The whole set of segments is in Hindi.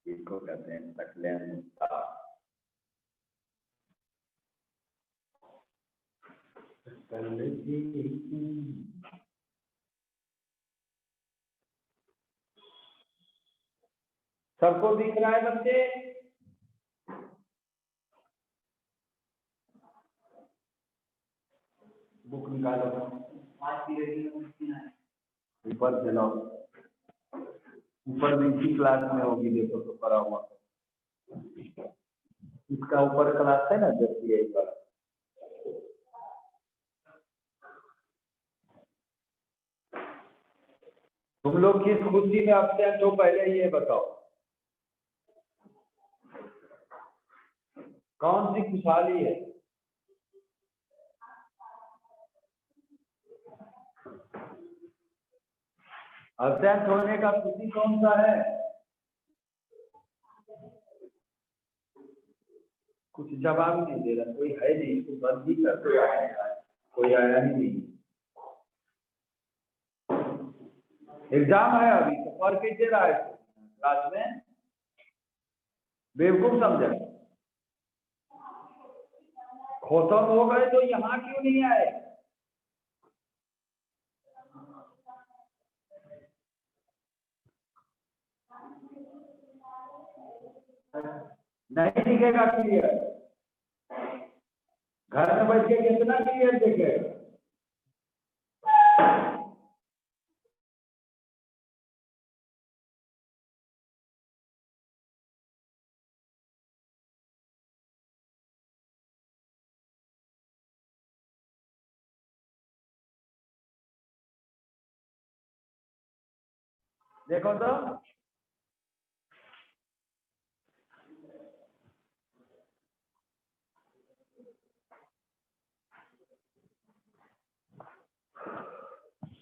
इसको कहते हैं सक्लेन स्टार। सबको दिख रहा है बच्चे? बुक निकालो, ऊपर चलाओ, ऊपर नीचे क्लास में होगी, देखो तो पढ़ा हुआ। इसका ऊपर क्लास है ना, जब एक बार तुम लोग किस खुशी में अपने तो पहले ये बताओ, कौन सी खुशहाली है? अब्सेंट होने का खुशी कौन सा है? कुछ जवाब नहीं दे रहा, कोई है नहीं, इसको बंद ही करते आए, कोई आया ही नहीं। एग्जाम है अभी तो पढ़ के दे रहा है क्लास में, बेवकूफ समझे। खत्म हो गए तो यहाँ क्यों नहीं आए? नहीं दिखेगा क्लियर, घर में बैठ के कितना क्लियर दिखेगा? देखो तो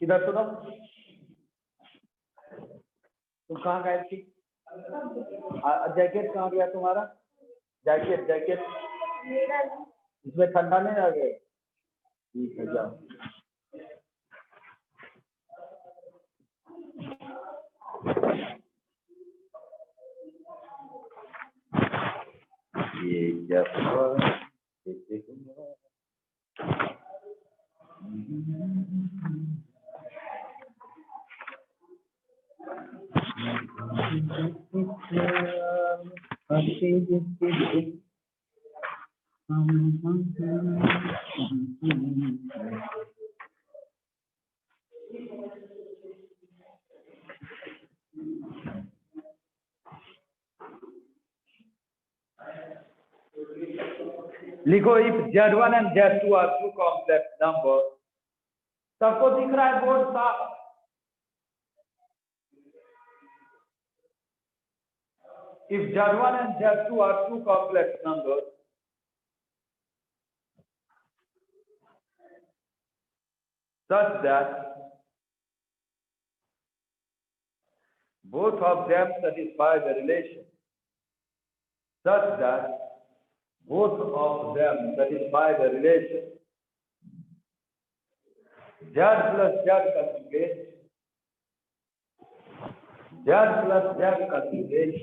इधर सुनो, तुम कहाँ गए थी? जैकेट कहाँ गया तुम्हारा? जैकेट जैकेट इसमें ठंडा नहीं आ गया? ठीक है जाओ। ये क्या लिखो, if Z1 and Z2 are two complex numbers। सबको दिख रहा है बोर्ड साफ? If Z1 and Z2 are two complex numbers, such that both of them satisfy the relation, such that both of them satisfy the relation Z plus Z conjugate, Z plus Z conjugate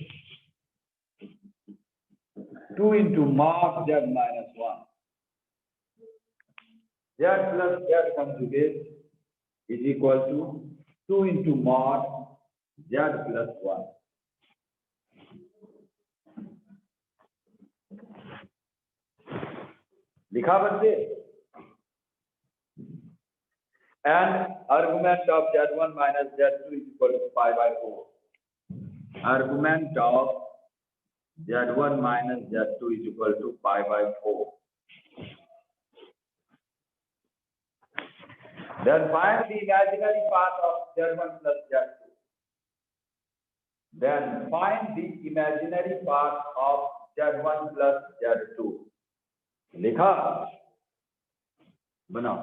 2 into mod Z minus 1. Z plus Z conjugate is equal to 2 into mod Z plus 1. लिखा बच्चे? And argument of Z1 minus Z2 is equal to pi by 4. Argument of Z1 minus Z2 is equal to pi by 4. Then find the imaginary part of Z1 plus Z2. Then find the imaginary part of Z1 plus Z2. लिखा? बनाओ।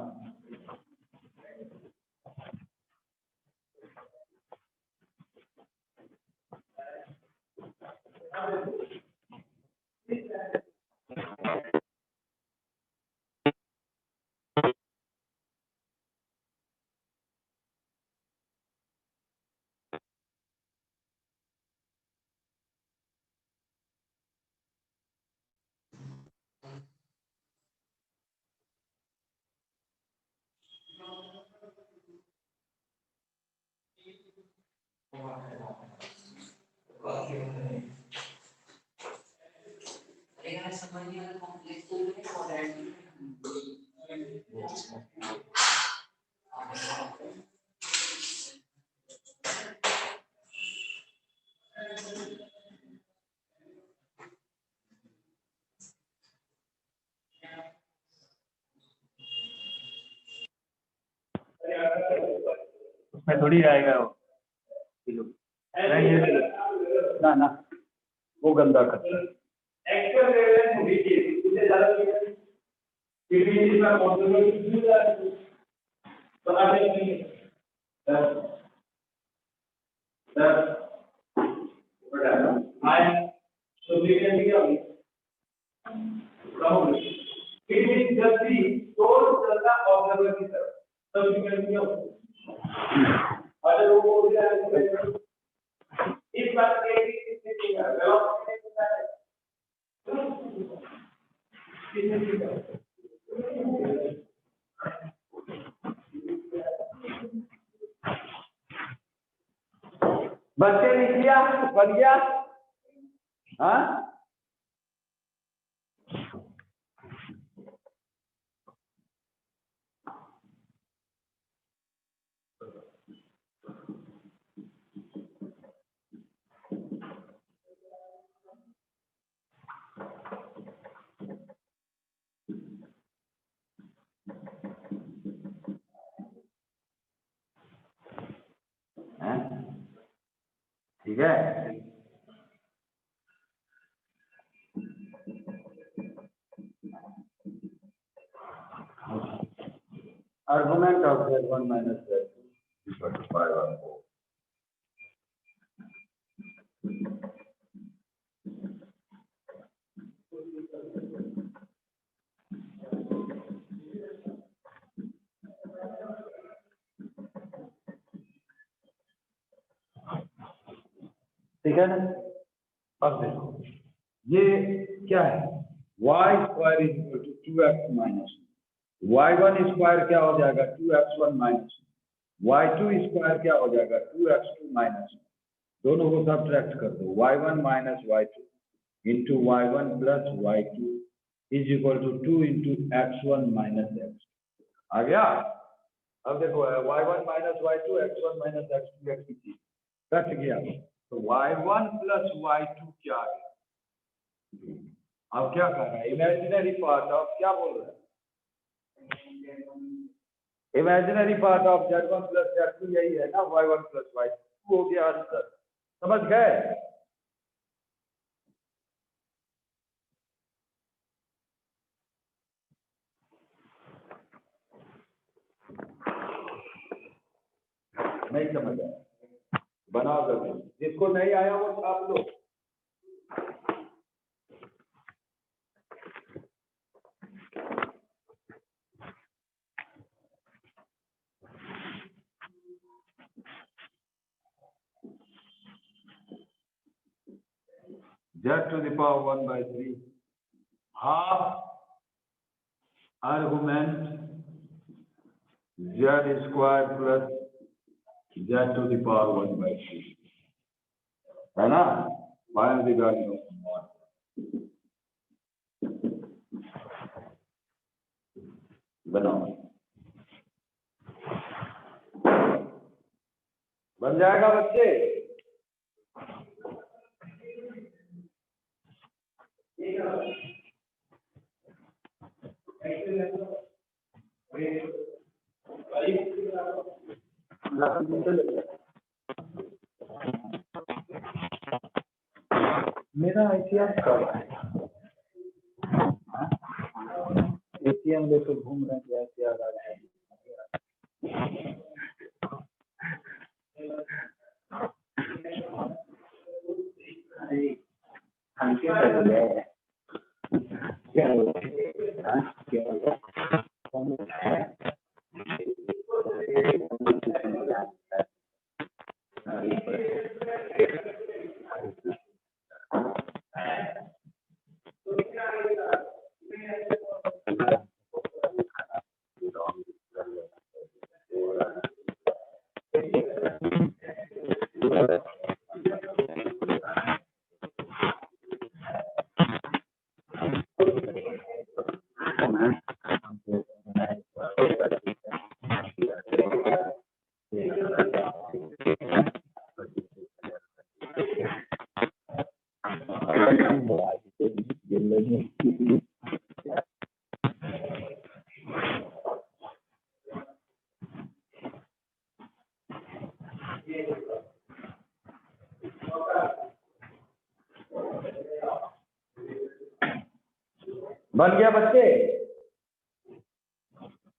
उसमें थोड़ी आएगा वो किलो नहीं ये ना ना वो गंदा करता बच्चे ने किया बन गया हाँ ठीक है argument of z1 minus z2 equal to 5 और 4 ठीक है ना अब देखो ये क्या है y square is equal to 2x minus y1 square क्या हो जाएगा 2x1 माइनस y2 स्क्वायर क्या हो जाएगा 2x2 माइनस दोनों को सब्ट्रैक्ट कर दो y1 minus y2 into y1 plus y2 is equal to 2 into x1 minus x आ गया अब देखो y1 minus y2 x1 minus x2 x की कट गया तो y1 प्लस y2 क्या आ गया अब क्या कर रहा है इमेजिनरी पार्ट ऑफ क्या बोल रहा है imaginary part of z1 plus z2 यही है ना y1 प्लस y2 हो गया आंसर समझ गए नहीं समझ आया बनाओ जल्दी जिसको नहीं आया वो छाप लो z to the power 1 by 3 half argument z square plus z to the power 1 by 3 है ना find the value of mod बनाओ बन जाएगा बच्चे मेरा आईटीएम कब है एटीएम लेकर घूम रहे हैं क्या आ रहा है बन गया बच्चे?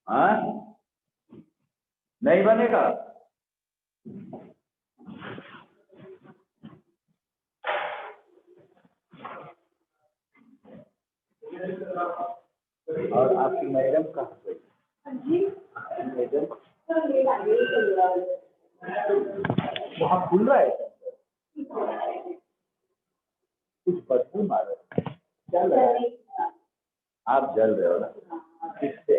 हाँ, नहीं बनेगा? और आपकी मैडम कहाँ गई? मैडम वहाँ खुल रहा है, कुछ बदबू मार रहा है, क्या लग रहा है? आप जल रहे हो ना, किससे?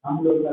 हम लोग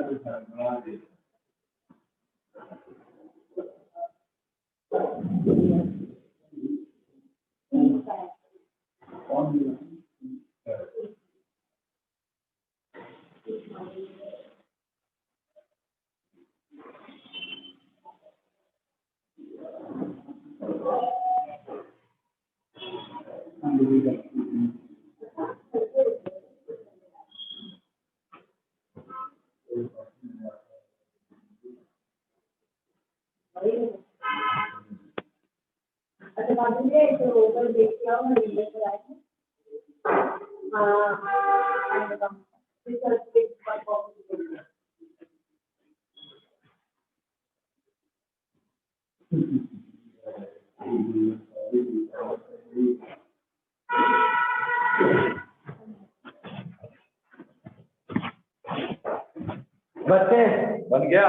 बच्चे बन गया?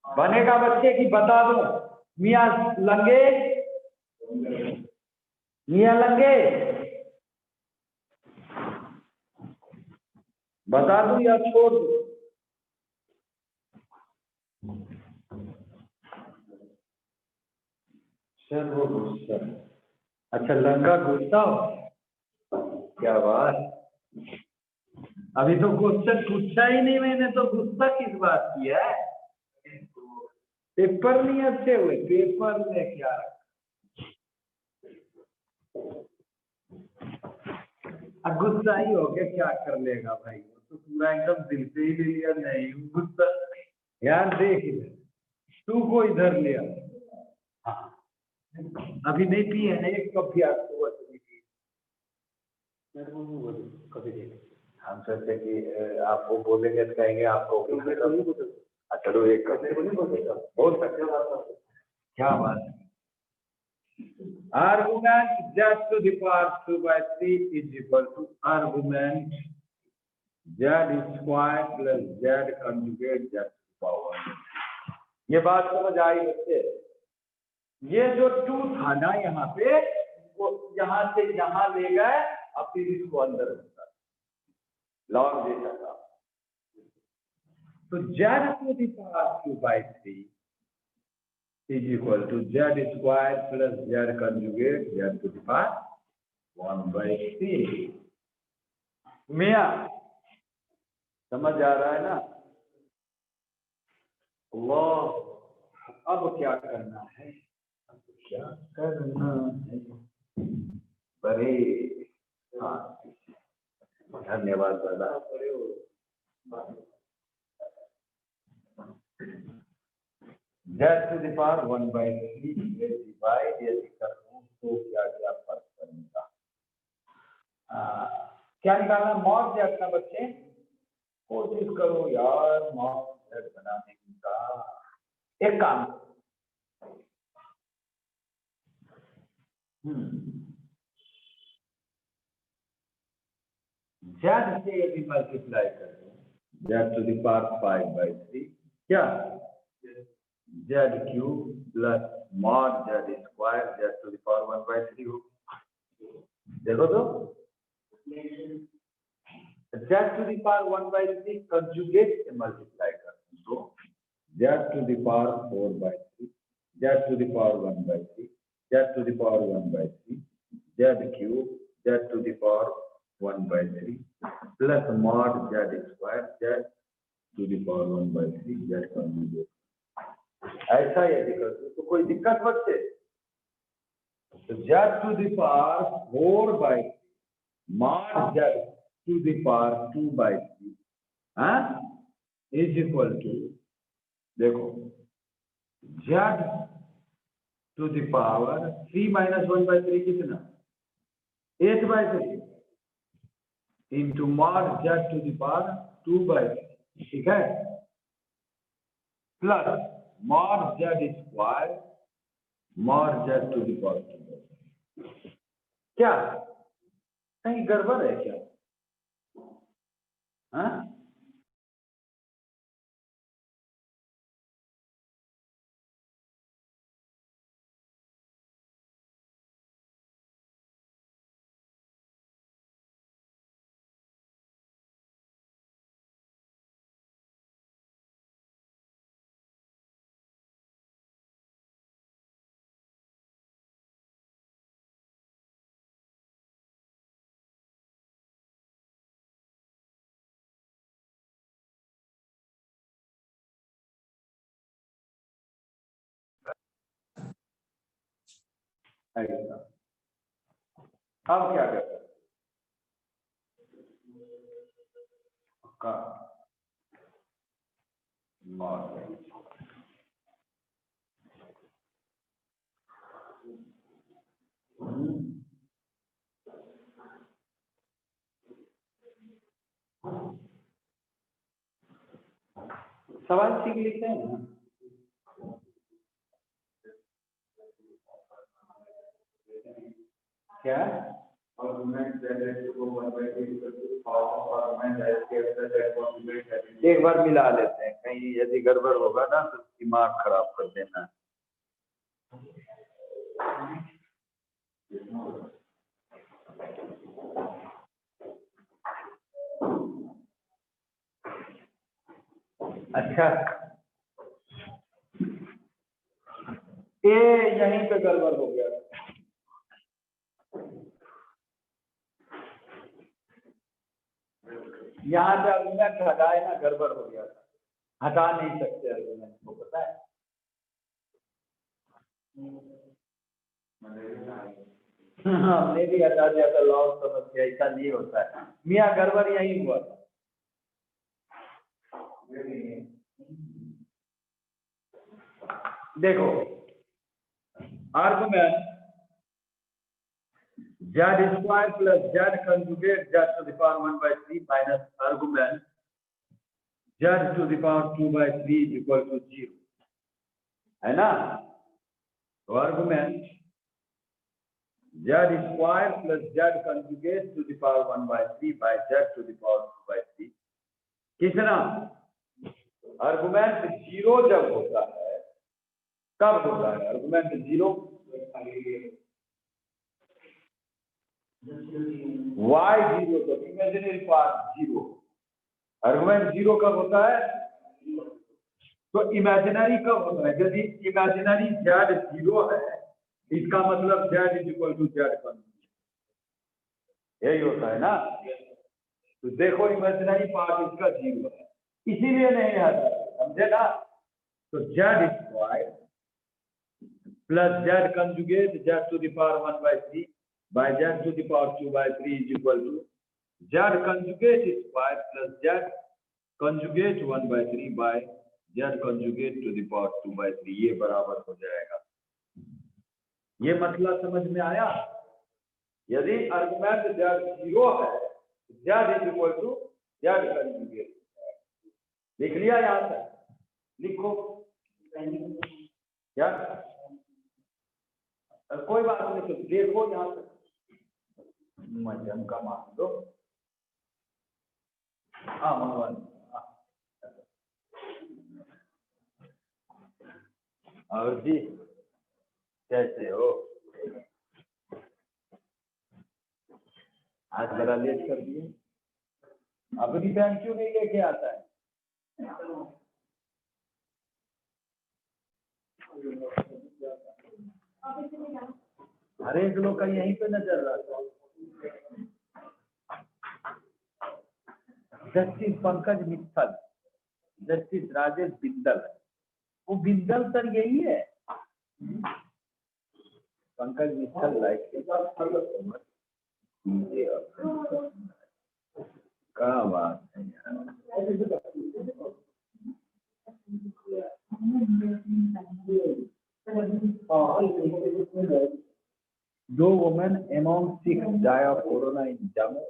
बनेगा बच्चे की बता दो? मियाँ लंगे, मियाँ लंगे बता दूं या छोड़ दूं? सर वो गुस्सा, अच्छा लंगा गुस्सा, क्या बात, अभी तो क्वेश्चन पूछा ही नहीं मैंने, तो गुस्सा किस बात की है? पेपर नहीं अच्छे हुए, पेपर में क्या गुस्सा ही हो गया, क्या कर लेगा भाई, वो तो पूरा एकदम दिल से ही ले लिया, नहीं गुस्सा यार, देख तू को इधर लिया, हाँ अभी नहीं पी है ना एक कप भी आपको कभी देख, हम सोचते कि आपको बोलेंगे तो कहेंगे आपको चलो एक कप बहुत क्या बात है। Argument z to the power 2 by 3 is equal to argument z square plus z conjugate z to the power। ये बात समझ आई बच्चे? ये जो 2 था ना यहाँ पे, उसको यहाँ से यहाँ ले गए और फिर इसको अंदर होता लॉग जैसा था। तो z to the power 2/3 is equal to z square plus z conjugate z to the power 1/3। मियाँ समझ आ रहा है ना? अब क्या करना है? क्या करना है? बड़े हाँ धन्यवाद दादा। z to the power 1/3 divide यदि करूं तो क्या क्या फर्क पड़ेगा? क्या निकालना? मॉड z का बच्चे कोशिश करो यार मॉड z बनाने का। एक काम z से यदि मल्टीप्लाई कर दो z to the power 5/3 क्या z cube plus mod z square z to the power 1/3 हो। देखो तो z to the power 1/3 conjugate से मल्टीप्लाई कर दो z to the power 4/3 z to the power 1/3 z to the power 1/3 z cube z to the power 1/3 plus mod z square z to the power 1/3 z conjugate. ऐसा यदि कर दो तो कोई दिक्कत बच्चे? तो z to the power 4/3 mod z to the power 2/3 is equal to देखो z to the power 3 - 1/3 कितना 8/3 into mod z to the power 2/3 ठीक है plus mod z square mod z to the power 2/3। क्या कहीं गड़बड़ है क्या? हाँ ऐसा अब क्या करते का mod सवाल ठीक लिखते हैं ना? क्या एक बार मिला लेते हैं कहीं यदि गड़बड़ होगा ना तो दिमाग खराब कर देना। अच्छा ये यहीं पे गड़बड़ हो गया। यहाँ पे आर्गुमेंट हटाए ना गड़बड़ हो गया था, हटा नहीं सकते आर्गुमेंट को, पता है? हमने भी हटा दिया था लॉस समझ के, ऐसा नहीं होता है मियाँ, गड़बड़ यही हुआ था। देखो argument z square plus z conjugate z to the power 1/3 minus argument z to the power 2/3 equal to 0 है ना? तो argument z square plus z conjugate to the power 1/3 by z to the power 2/3 कितना? आर्गुमेंट 0 जब होता है कब होता है आर्गुमेंट 0? y 0 तो इमेजिनरी पार्ट 0, आर्गुमेंट 0 कब होता है? तो इमेजिनरी कब होता है? यदि इमेजिनरी z 0 है, इसका मतलब z is equal to z conjugate, यही होता है ना। तो देखो इमेजिनरी पार्ट इसका 0 है, इसीलिए नहीं आता, समझे ना। तो z square plus z conjugate z to the power 1/3 by z to the power 2/3 is equal to z conjugate square plus z conjugate 1/3 by z conjugate to the power 2/3, ये बराबर हो जाएगा। ये मतलब समझ में आया? यदि आर्गुमेंट z 0 है, z is equal to z conjugate. लिख लिया यहाँ तक? लिखो क्या, कोई बात नहीं, तो देखो यहाँ तक मध्यम का मान दो। हाँ भगवान, और जी कैसे हो? आज बड़ा लेट कर दिए, अपनी बहन क्यों नहीं लेके आता है? हर एक लोग का यहीं पे नजर रहा था। जस्टिस पंकज मित्तल, जस्टिस राजेश बिंदल, वो बिंदल सर यही है। पंकज मित्तल लाइक क्या बात है यार। दो women among 6 die of corona in Jammu,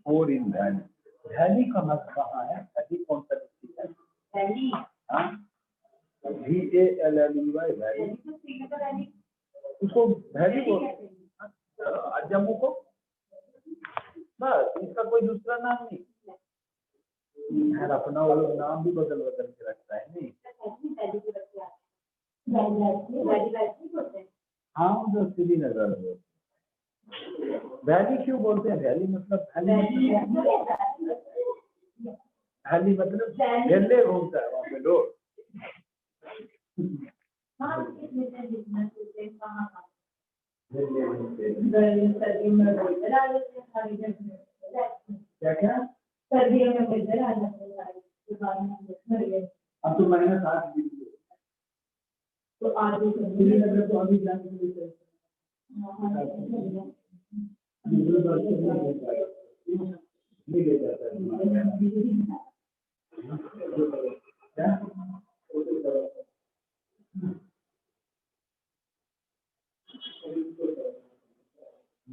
4 in Delhi। Delhi कहाँ है? दिल्ली कौन सा डिस्ट्रिक्ट है? दिल्ली, हाँ, VALLEY वैली, उसको वैली बोलते हैं। जम्मू को बस, इसका कोई दूसरा नाम नहीं यार, अपना वो लोग नाम भी बदल बदल के रखता है नहीं। हाँ, उधर श्रीनगर वैली क्यों बोलते हैं? वैली मतलब वैली मतलब झंडे घूमता है वहाँ पे लोग। क्या क्या सर्दियों में इधर आ जाते हैं। अब तो -8 तो आज श्रीनगर तो अभी जाने के लिए बस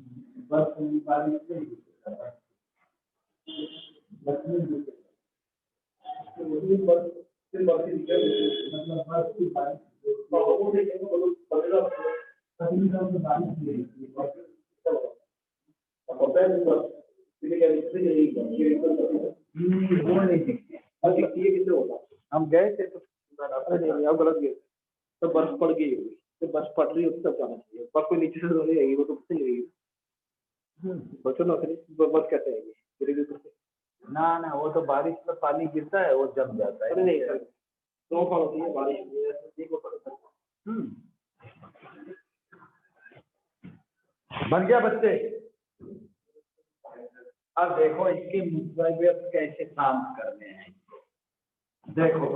बारिश हम गए थे तो गलत गए तो बर्फ पड़ गई, तो बर्फ पड़ रही होती तब जाना चाहिए। बर्फ कोई नीचे से तो नहीं आएगी, वो तो सही रहेगी। बचो ना, बर्फ कैसे आएगी? ना ना, वो तो बारिश में पानी गिरता है, वो जम जाता है। नहीं सर, स्नोफॉल होती है बारिश में। बन गया बच्चे? अब देखो इसके मुख्य कैसे काम करने हैं। देखो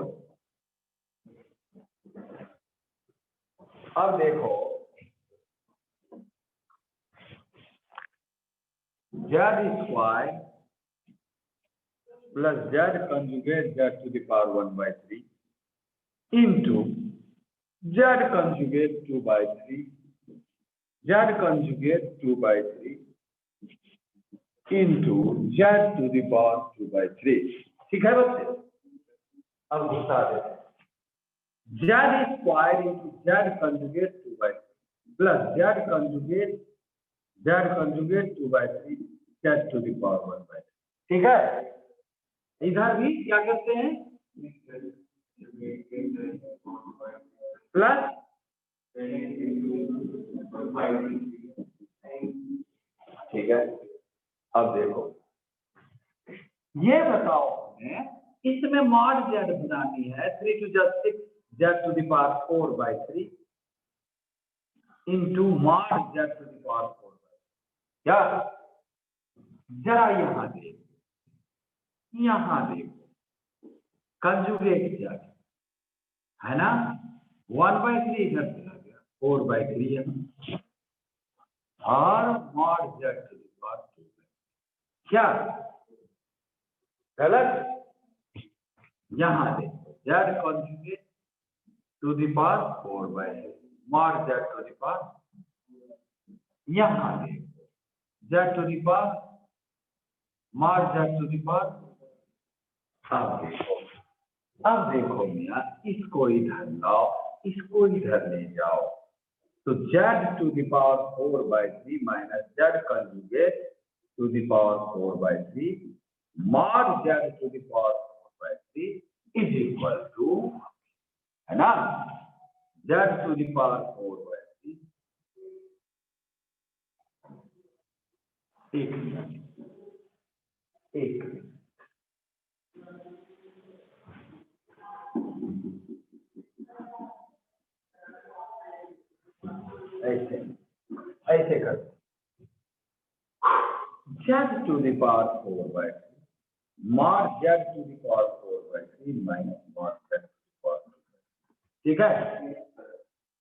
अब देखो, z square plus z conjugate z to the power 1/3 into z conjugate 2/3 z conjugate 2/3 into z to the power 2/3। ठीक है बच्चे? अब घुसा देते z square into z conjugate 2/3 plus z conjugate 2/3 z to the power 1/3। ठीक है? इधर भी क्या करते हैं? प्लस, ठीक है, अब देखो ये बताओ हमें इसमें मॉड z बनानी है 3 to the 6 z to the power 4 by 3 into mod z to the power 4 by 3। क्या जरा यहाँ देखो कंजुगेट z है ना, 1/3 इधर चला गया, 4/3 है और mod z to the power 2। क्या गलत? यहाँ देखो z conjugate to the power 4/3 mod z to the power, यहाँ देखो z to the power mod z to the power. अब देखो मियाँ, इसको इधर लाओ, इसको इधर ले जाओ, तो z to the power 4/3 minus z conjugate to the power 4/3 mod z to the power 4/3 is equal to, है ना, z टू द पावर 4/3। एक मिनट ऐसे कर, z to the power 4/3 mod z to the power 4/3 minus mod z to the power 4/3, ठीक है,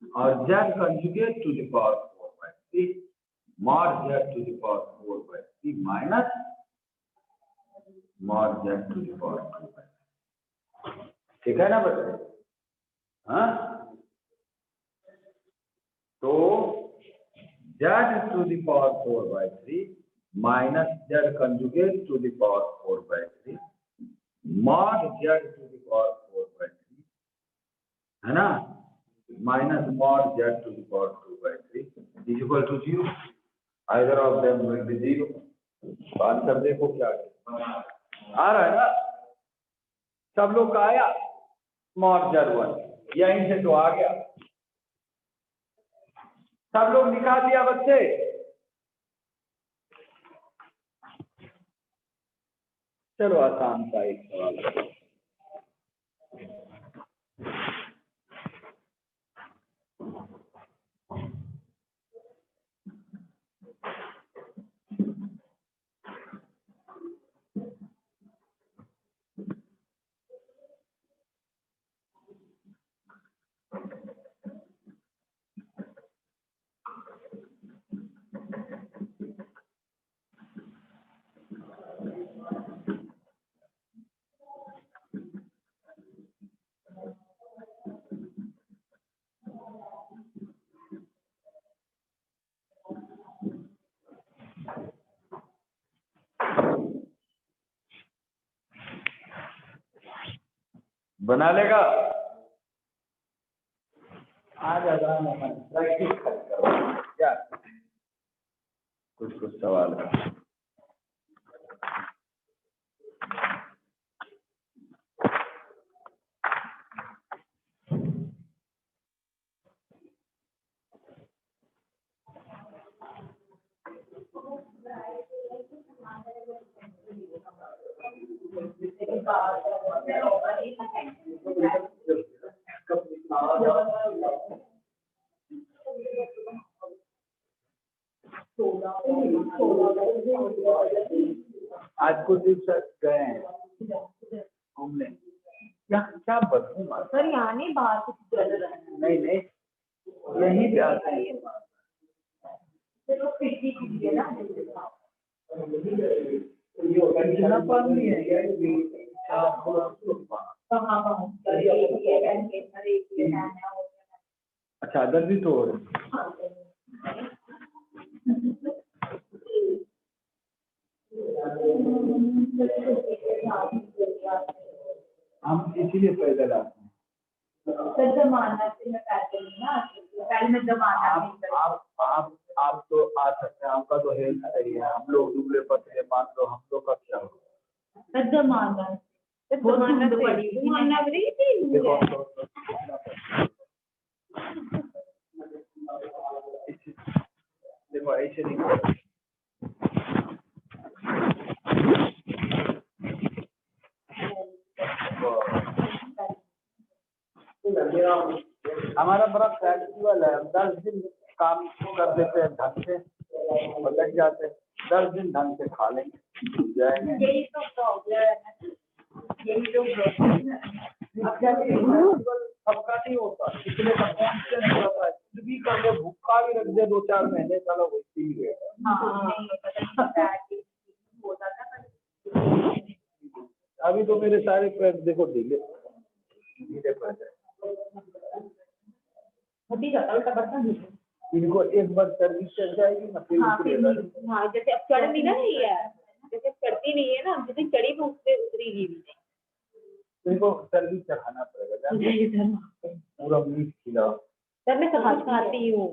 और z conjugate to the power 4/3 mod z to the power 4/3 minus mod z to the power 2/3, ठीक है ना बच्चे? हाँ, तो z to the power 4/3 minus z conjugate to the power 4/3 mod z to the power 4/3, है ना, minus mod z to the power 2/3 is equal to 0। Either of them will be 0। बात कर देखो क्या आ रहा है ना, सब लोग का आया मॉड z1, यहीं से तो आ गया, सब लोग निकाल दिया बच्चे। चलो आसान सा एक सवाल, बना लेगा? आ जाएगा, प्रैक्टिस करो क्या, कुछ सवाल है? आज कुछ दिन तक गए हैं घूमने, क्या बदलू सर, यहाँ नहीं बाहर कुछ चल रहा है? नहीं यहीं पे आता है इतना पानी है। अच्छा अदर भी तो हम इसीलिए पैदल आते हैं। आप तो आ सकते हैं, आपका तो हेल्थ सही है, हम लोग दुबले पतले, मान लो हम लोग का क्या होगा? देखो ऐसे नहीं हमारा बड़ा फ्लेक्सिबल है, हम 10 दिन काम कर देते हैं ढंग से और लग जाते हैं, 10 दिन ढंग से खा लेंगे जाएंगे। यही तो प्रॉब्लम है, यही तो प्रॉब्लम है। सबका नहीं होता, कितने का कॉन्स्टेंट होता है, कुछ भी कर दो, भूखा भी रख दे 2-4 महीने, चलो वैसे ही रहेगा। अभी तो मेरे सारे पैर देखो ढीले ढीले पड़ गए। इनको एक बार सर्विस चल जाएगी ना फिर हाँ जैसे अब चढ़ नहीं ना रही है, जैसे चढ़ती नहीं है ना, जैसे चढ़ी तो उससे उतरेगी भी नहीं। इनको सर्विस चढ़ाना पड़ेगा, पूरा मीट खिलाओ। सर मैं सब खाती हूँ,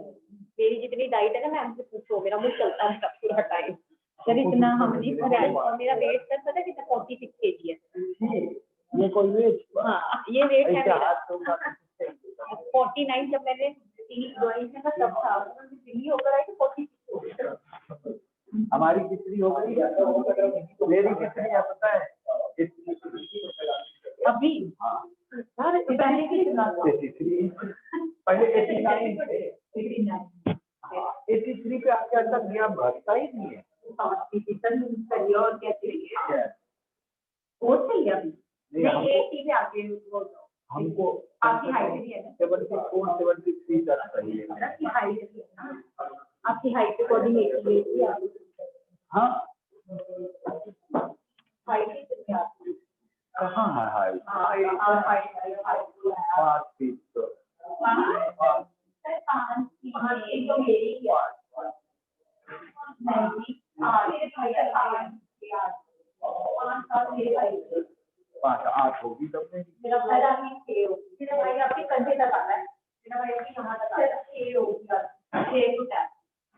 मेरी जितनी डाइट है ना, मैं हमसे पूछो, मेरा मुंह चलता है सब पूरा टाइम। सर इतना हम नहीं, और मेरा वेट सर पता है कितना 46 kg है। ये कोई वेट? हाँ ये वेट है मेरा 49। जब मैंने ज्वाइन किया तब था, दिल्ली होकर आई तो 46 हो गया। हमारी कितनी हो गई? मेरी कितनी है पता है? अभी सर पहले की पहले 83 पे आके तक गया, भरता ही नहीं है। और क्या चाहिए और चाहिए अभी नहीं, 80 पे आके हमको आपकी हाइट भी है ना, 74-73 तक सही है। आपकी हाइट है ना, आपकी हाइट अकॉर्डिंग 80 हाँ हाइट कितनी है आपकी? कहाँ है हाइट? 5 फीट तो पाँच 8 होगी तब नहीं। मेरा भाई आपके कंधे तक आता है, मेरा भाई आपकी यहाँ तक आता है, 6 होगी, 6 फुट है,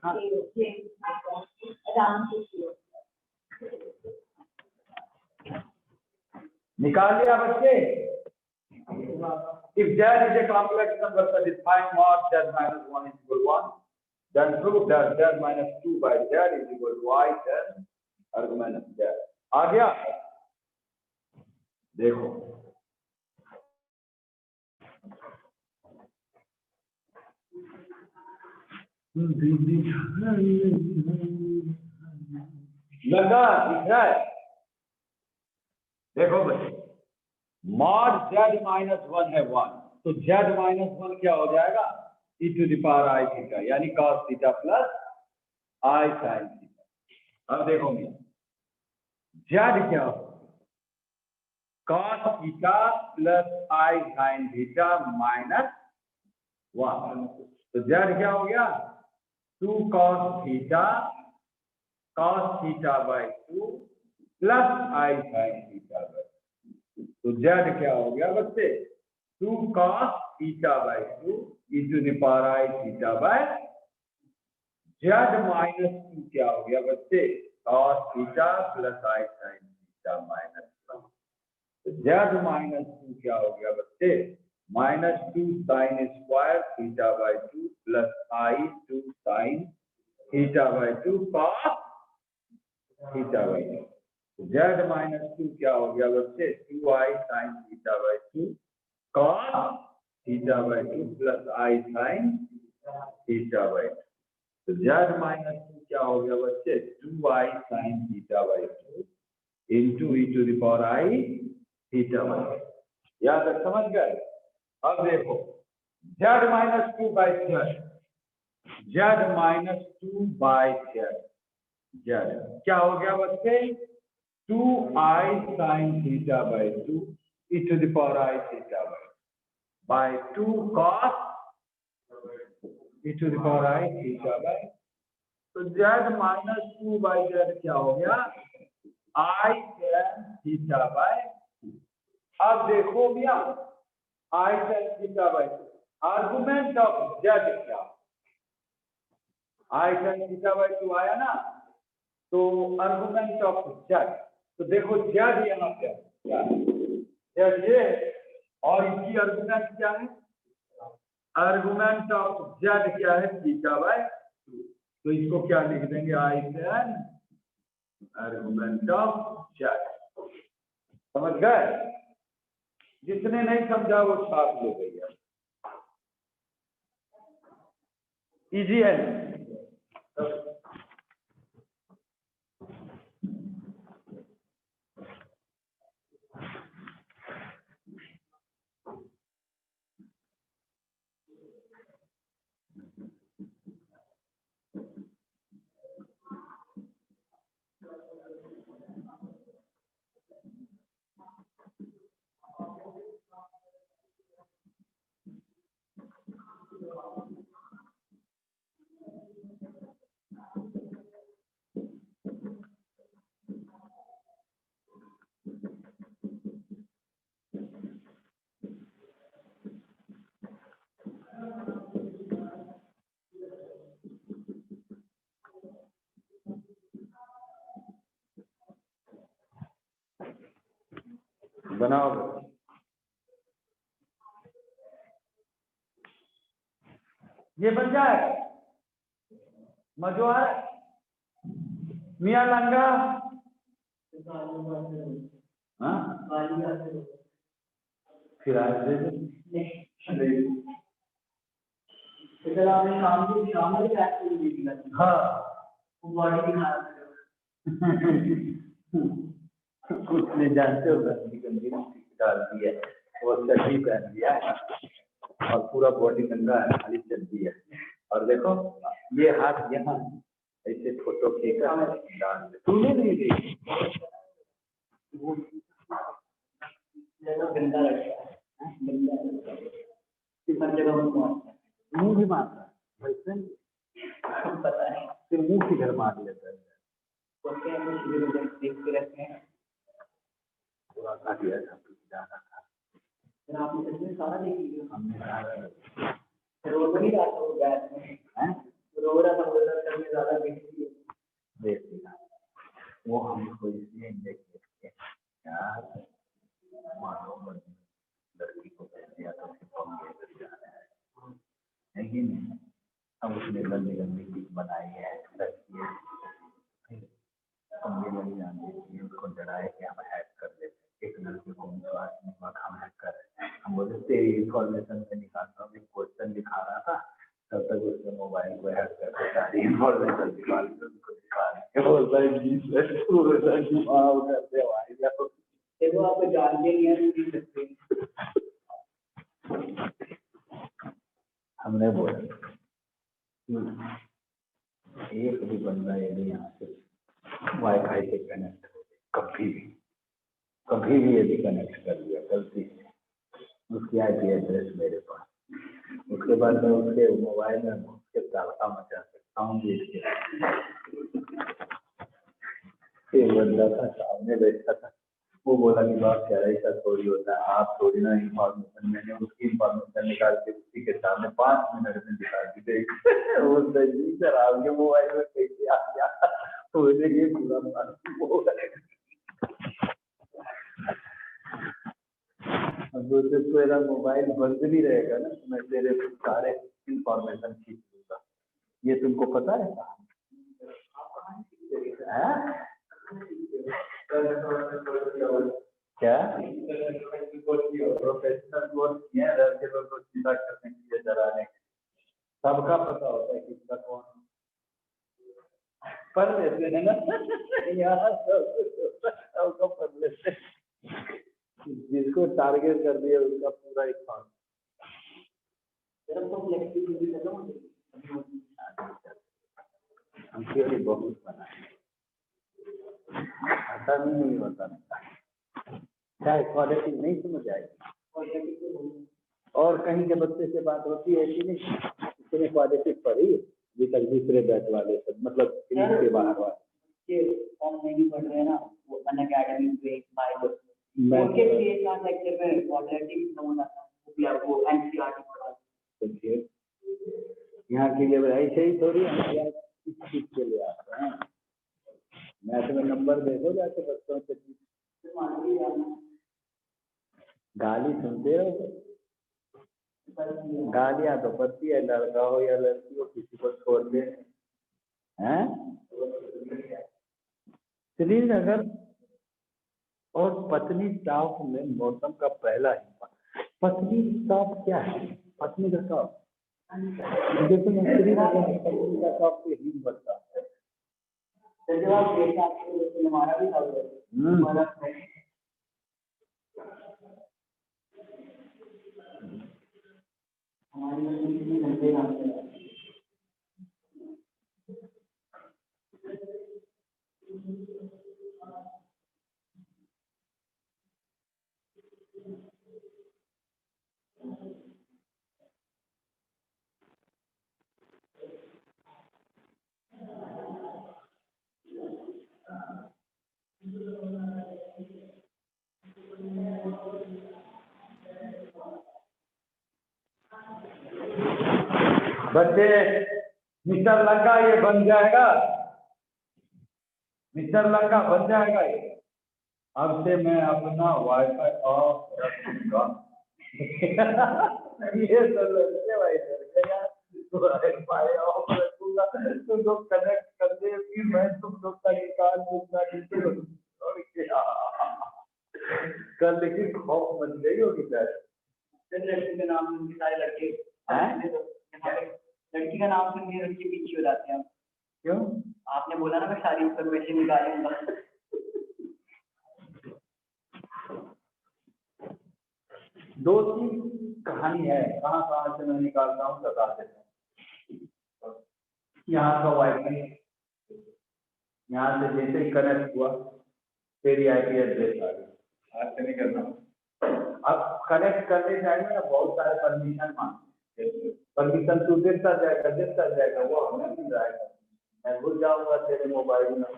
6 आराम से निकाल लिया बच्चे। If z is a complex number satisfying mod z minus 1 is equal to 1, then prove that z minus 2 by z is equal to I then argument z। आ गया? देखो लगा दिख रहा है? देखो बच्चे, मॉड z माइनस 1 है 1, तो z माइनस 1 क्या हो जाएगा? e to the power i theta, यानी cos theta plus i sin theta. अब देखो मैं z क्या हो? cos theta plus i sin theta minus 1, तो z क्या हो गया? 2 cos theta by 2 plus i sin theta by, तो z क्या हो गया बच्चे? 2 cos theta by 2 e to the power i theta by z minus 2 क्या हो गया बच्चे? cos theta plus i sin theta minus 1, तो z माइनस 2 क्या हो गया बच्चे? Minus 2 sine square theta by 2 plus i 2 sign theta by 2 cos theta by 2, z minus 2 क्या हो गया बच्चे? 2i sine theta by 2 cos theta by 2 plus i sign theta by 2, तो z माइनस 2 क्या हो गया बच्चे? 2i sine theta by 2 into e to the power i theta by 2। याद है, समझ गए? अब देखो z minus 2 by z minus 2 by z क्या हो गया बच्चे? 2i sin theta by 2 e to the power i theta by 2 cos e to the power i theta by, तो z माइनस 2 बाई z क्या हो गया? i tan theta by. अब देखो भैया i tan theta by, argument of z क्या? i tan थीटा बाई 2 आया ना, तो आर्गुमेंट ऑफ z, तो देखो z यहाँ पे क्या है? z ये, और इसकी आर्गुमेंट क्या है? आर्गुमेंट ऑफ z क्या है? थीटा बाई 2, तो इसको क्या लिख देंगे? i tan argument of z। समझ गए? जिसने नहीं समझा वो छाप ले गया। इजी है। बनाओ। ये बन जाए। मजोर मियाँ लंगा। हाँ? फिर आज दे दो। इधर आपने काम की हाँ बॉडी दिखा कुछ नहीं जानते हो, गंदी गंदी डाल दी है, वो चड्डी पहन लिया है और पूरा बॉडी गंदा है, खाली चड्डी है। और देखो ये हाथ यहाँ ऐसे फोटो खींचा डाल दे, तूने नहीं देखी वो गंदा लगता है, हर जगह मुंह भी मारता है, वैसे पता है फिर मुंह किधर मार लेता है, देखते रहते हैं पूरा काटिया था जाना था। फिर आपने सच सारा देख लिया? हमने सारा रो नहीं रहा था वो बैठ में, हैं रो रहा था, बोल रहा था मैं ज्यादा देख लिया वो हमको इसलिए देखिए यार मानो लड़की को कह दिया तो है कि नहीं। अब उसने गंदी गंदी चीज बनाई है, लड़की है, हम ये नहीं जानते कि उसको डराए कि हम हैक कर लेते, एक लड़के को विश्वास नहीं हुआ हम हैक कर रहे हैं, हम बोले तेरी इंफॉर्मेशन से निकालता हूँ, एक क्वेश्चन दिखा रहा था तब तक उसके मोबाइल को हैक करके सारी इंफॉर्मेशन निकाल के उसको दिखा रहे बोलता है देखो आपको जानते नहीं है सकते। हमने बोला एक भी बंदा यदि यहाँ से वाईफाई से कनेक्ट हो कभी भी यदि कनेक्ट कर लिया गलती से, उसकी IP एड्रेस मेरे पास, उसके बाद मैं उसके मोबाइल में उसके तड़का मचा सकता हूँ। एक बंदा था सामने बैठा था, वो बोला कि बात कह रहा ऐसा थोड़ी होता है, आप थोड़ी ना इंफॉर्मेशन, मैंने उसकी इंफॉर्मेशन निकाल के उसी के सामने 5 मिनट में दिखा दी थी। वो सही सर आपके मोबाइल में कैसे आ गया, मुझे ये पूरा तेरा मोबाइल बंद भी रहेगा ना, मैं तेरे सारे इंफॉर्मेशन खींच लूंगा, ये तुमको पता है? क्या प्रोफेशनल कोर्स किए हैं लड़के को सीधा करने के लिए, डराने के लिए, सबका पता होता है किसका कौन पढ़ लेते हैं ना यार, सबका पढ़ लेते, जिसको टारगेट कर दिया उसका पूरा एक फॉर्म। हम थ्योरी बहुत बनाए, ऐसा नहीं होता, चाहे क्वालिटी नहीं समझ आएगी, और कहीं के बच्चे से बात होती है ऐसी नहीं, इसने क्वालिटी पढ़ी अभी तक दूसरे बैच वाले सब, मतलब के बाहर वाले ये फॉर्म नहीं पढ़ रहे हैं ना, वो अनअकैडमी पे उनके लिए क्लास लेक्चर में क्वालिटी नमूना था, वो एनसीईआरटी पढ़ा, यहाँ के लिए ऐसे ही थोड़ी हम इस चीज के लिए आते हैं। मैथ में नंबर देखो जाके बच्चों से, गाली सुनते रहो, गालियां तो पड़ती है, लड़का हो या लड़की हो किसी को छोड़ दे हैं। श्रीनगर और पत्नी टॉप में मौसम का पहला हिस्सा, पत्नी टॉप क्या है? पत्नी का टॉप जैसे मिस्त्री का शौक से ही बढ़ता है। जब आप देखा हमारा भी था हमारी कितने घंटे काम कर रहा है। बच्चे मिस्टर लंका ये बन जाएगा, मिस्टर लंका बन जाएगा ये। अब से मैं अपना वाईफाई ऑफ रखूंगा। ये वाईफाई ऑफ रखूंगा, तुम लोग कनेक्ट कर दे, फिर मैं तुम लोग का निकाल दूंगा नीचे। और क्या कल लेकिन खौफ मच गई होगी शायद। लड़की का नाम सुन के सारे लड़के लड़की का नाम सुन के लड़के पीछे हो जाते हैं। क्यों? आपने बोला ना मैं सारी इन्फॉर्मेशन निकालूंगा। दो तीन कहानी है, कहाँ कहाँ से मैं निकालता हूँ बता देता हूँ। यहाँ का वाईफाई यहाँ से जैसे ही कनेक्ट हुआ तेरी आईपी एड्रेस आ गई। आज से नहीं करना। अब कनेक्ट करने जाएंगे ना बहुत सारे परमिशन मांगते, परमिशन तू देता जाएगा वो हमें मिल जाएगा, मैं भूल जाऊंगा तेरे मोबाइल में,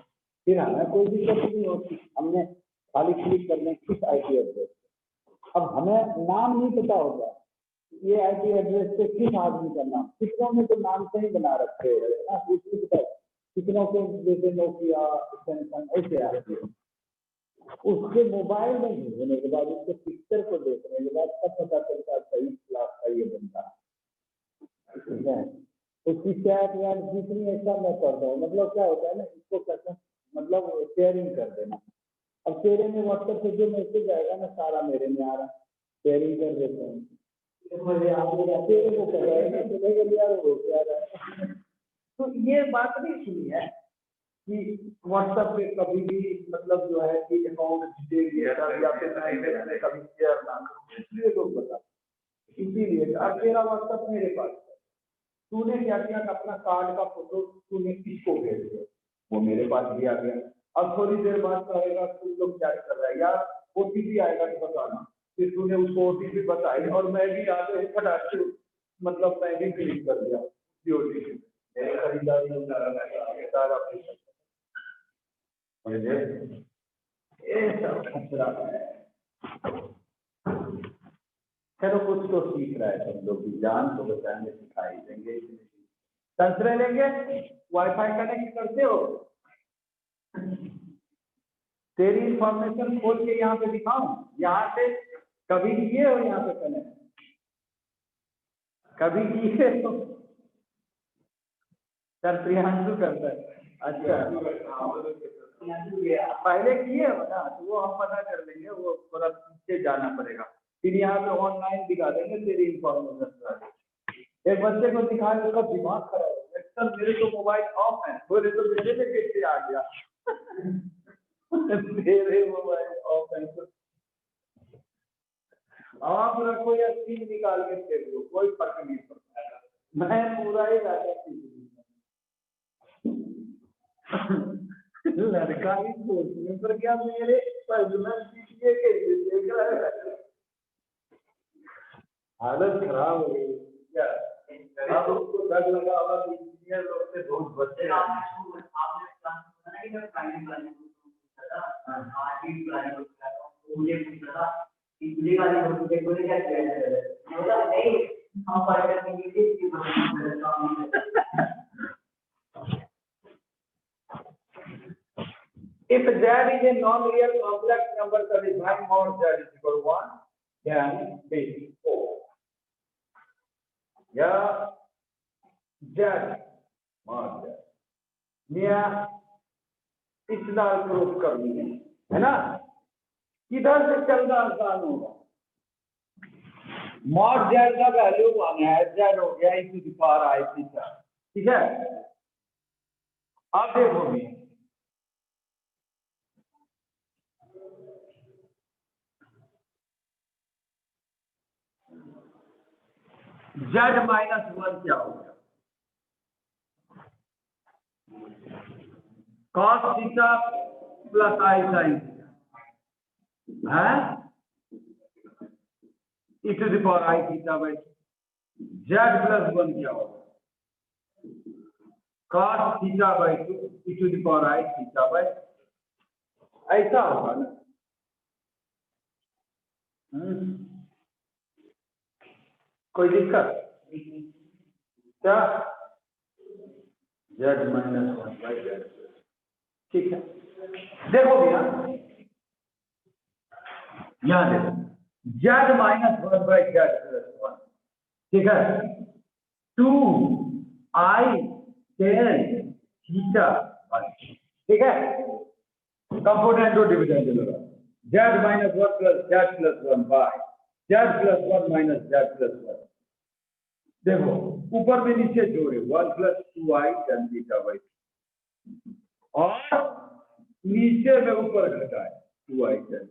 फिर हमें कोई दिक्कत नहीं होती। हमने खाली क्लिक करने किस आईपी एड्रेस, अब हमें नाम नहीं पता होगा ये आईपी एड्रेस पे किस आदमी का नाम, कितनों ने तो नाम से ही बना रखे हैं ना, उसकी पता कितनों को जैसे नोकिया सैमसंग ऐसे आते हैं। उसके मोबाइल में घुसने के बाद उसके पिक्चर को देखने के बाद तब पता चलता है सही क्लास का ये बंदा है। उसकी चैट वैट जितनी ऐसा मैं करता हूँ, मतलब क्या होता है ना, इसको कहते हैं मतलब शेयरिंग कर देना। अब तेरे में व्हाट्सएप पे जो मैसेज आएगा ना सारा मेरे में आ रहा, शेयरिंग कर देते हैं। तेरे को पता है ना, तुम्हें यार वो क्या रहा है। तो ये बात नहीं सुनी है कि व्हाट्सएप पे कभी भी मतलब जो है कि अकाउंट डिटेल या फिर मैं कभी शेयर ना करूँ, इसलिए लोग बता, इसीलिए अब तेरा व्हाट्सएप मेरे पास है, तूने क्या किया अपना कार्ड का फोटो तूने किसको भेज दिया, वो मेरे पास भी आ गया। अब थोड़ी देर बाद कहेगा तुम लोग क्या कर रहा है यार, ओटीपी आएगा तो बताना, फिर तूने उसको ओटीपी बताई और मैं भी आगे फटाक से मतलब मैं भी क्लिक कर दिया ओटीपी, मेरे खरीदारी सारा पैसा ये सब खतरा है। चलो कुछ तो सीख रहा है, सब लोग भी जान तो बताएंगे, सिखाई देंगे, संतरे लेंगे। वाईफाई कनेक्ट करते हो, तेरी इंफॉर्मेशन खोल के यहाँ पे दिखाऊं, यहाँ से कभी किए हो यहाँ पे कनेक्ट, कभी किए हो? सर प्रियांशु करता है, अच्छा पहले किए हो ना, तो वो हम पता कर लेंगे, वो थोड़ा पीछे जाना पड़ेगा, फिर यहाँ पे ऑनलाइन दिखा देंगे तेरी इंफॉर्मेशन। एक बच्चे को दिखा उसका दिमाग खराब हो गया, सर मेरे तो मोबाइल ऑफ है, बोले तो मेरे में कैसे आ गया। तेरे मोबाइल ऑफ है तो आप रखो या स्क्रीन निकाल के देख लो, कोई फर्क नहीं पड़ता, मैं पूरा ही रहता लड़का ही सोचने पर क्या मेरे पर्सनल चीजें कैसे देख रहा है, हालत खराब हो गई क्या। अब उसको डर लगा होगा कि इंजीनियर लोग से बहुत बच्चे If z is a non-real complex number satisfying mod z is equal to 1, then b 4. या z mod z मियाँ इतना प्रूफ करनी है ना, किधर से चलना आसान होगा। मॉड जेड का वैल्यू 1 है, जेड हो गया e to the power I theta, ठीक है। अब देखो भी z माइनस 1 क्या हो गया, cos theta plus I sin theta है e to the power I theta by z plus 1 क्या होगा, cos theta by 2 e to the power I theta by, ऐसा होगा ना। कोई दिक्कत क्या, z माइनस 1 बाई z, ठीक है। देखो भैया यहाँ देखो z minus 1 by z plus 1, ठीक है, 2 I tan थीटा, ठीक है। कंपोनेंट और डिविडेंड लगा z minus 1 plus z plus 1 by z plus 1 minus z plus 1, देखो ऊपर में नीचे जोड़े 1 plus 2I tan theta by, और नीचे में ऊपर घटाए 2I tan,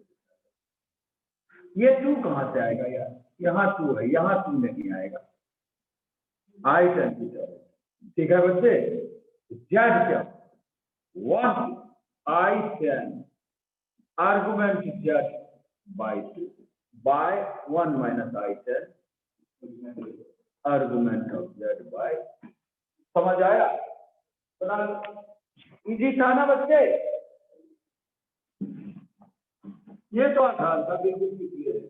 ये 2 कहां से आएगा यार, यहाँ 2 है, यहाँ 2 नहीं आएगा, I tan थीटा, ठीक है बच्चे। z क्या 1 I tan argument z by 2 by 1 minus I tan argument of z by, समझ आया, इजी था ना बच्चे, ये तो आसान था बिल्कुल क्लियर है।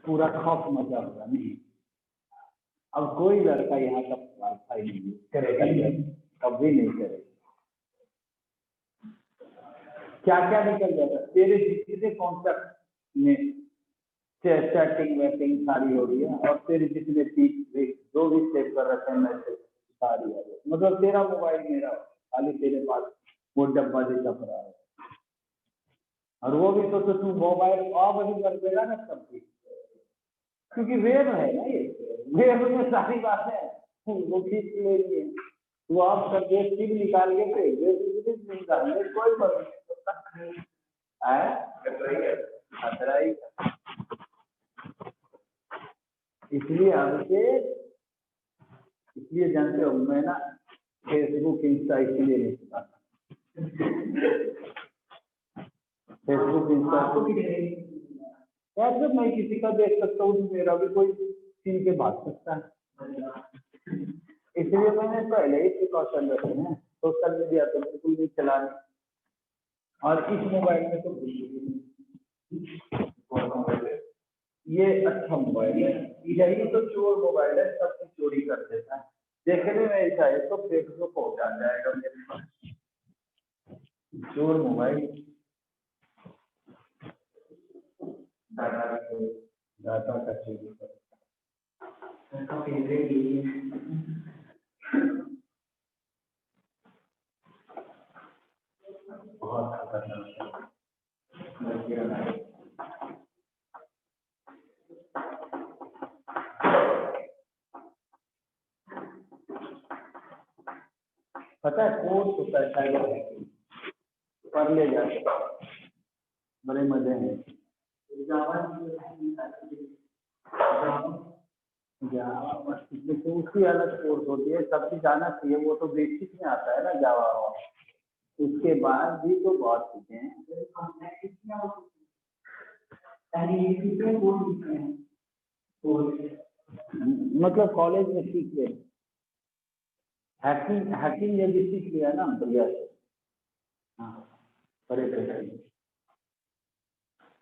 पूरा खौफ मचा होगा नहीं, अब कोई लड़का यहाँ का वाईफाई नहीं करेगा, कभी नहीं करेगा, क्या क्या निकल जाता तेरे जितने कॉन्सेप्ट में चैटिंग वैटिंग सारी हो रही है, और तेरे जितने जो भी सेव कर रखे हैं मैसेज सारी आ रही है, मतलब तेरा मोबाइल मेरा खाली तेरे पास वो डब्बा जैसा पड़ा है, और वो भी तो तू मोबाइल ऑफ ही कर देगा ना सब कुछ, क्योंकि वेब है ना, ये वेब में सारी बातें वो खींच लेंगे, वो आप कर दे सिम निकाल के फेंक दे, निकाल दे, कोई बात नहीं है, इसलिए हमसे, इसलिए जानते हो मैं ना फेसबुक इंस्टा इसलिए नहीं चलाता, फेसबुक इंस्टा ऐसे मैं किसी का देख सकता हूँ, मेरा भी कोई छीन के भाग सकता है, इसलिए मैंने पहले ही प्रिकॉशन रखे हैं, सोशल मीडिया तो बिल्कुल नहीं चलाने, और इस मोबाइल में तो ये अच्छा मोबाइल है, यही तो चोर मोबाइल है, सब कुछ चोरी कर देता है, देखने में ऐसा है तो फेसबुक पहुंचा जाएगा मेरे पास, चोर मोबाइल डाटा का चोरी कर, बहुत खतरनाक है। पता है कोर्स होता है साइबर हैकिंग, पढ़ ले जाते बड़े मजे हैं, उसकी अलग कोर्स होती है, सब चीज आना चाहिए, वो तो बेसिक में आता है ना जावा, उसके बाद भी तो बहुत चीजें हैं, मतलब कॉलेज में सीख ले, हैकिंग हैकिंग यदि सीख लिया ना बढ़िया से, हाँ बड़े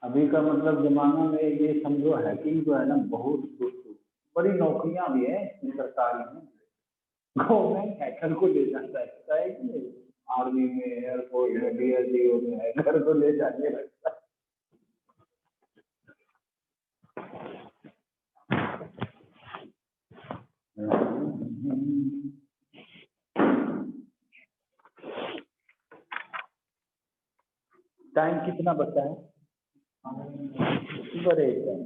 अभी का मतलब जमाना में ये समझो हैकिंग जो है ना बहुत बड़ी नौकरियां भी है सरकारी में, गवर्नमेंट हैकर को ले जाता है कि आर्मी में, एयरफोर्स में, DRDO में हैकर को ले जाने लगता है। टाइम कितना बचा है? बड़े टाइम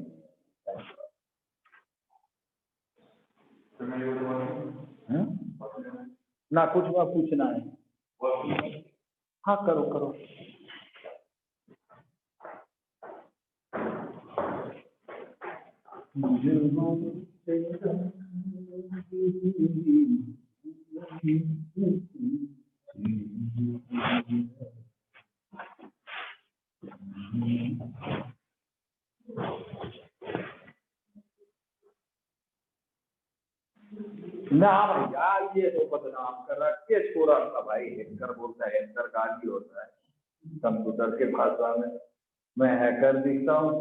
ना कुछ हुआ पूछना है। हाँ करो करो। ना भैया ये तो बदनाम कर रहा है, छोड़ा था भाई। हैकर बोलता है, हैकर गाली होता है कंप्यूटर के भाषा में। मैं हैकर दिखता हूँ,